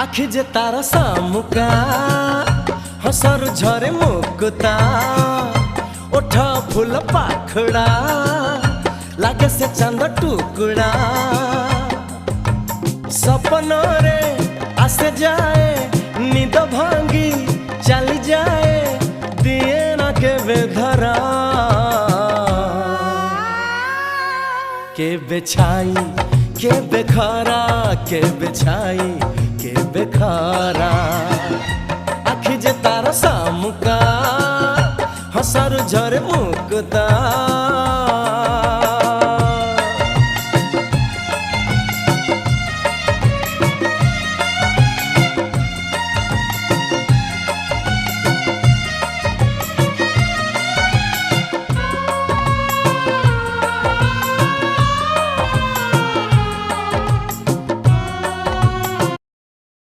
आखि जे तार सामुका हसर झरे मुकुता ओठ फूल पाखड़ा लागे से चंद टुकड़ा सपन रे आसे जाए निद भांगी चली जाए दिए न के बेधरा के बेछाई के बेखारा के बेछाई के बेखारा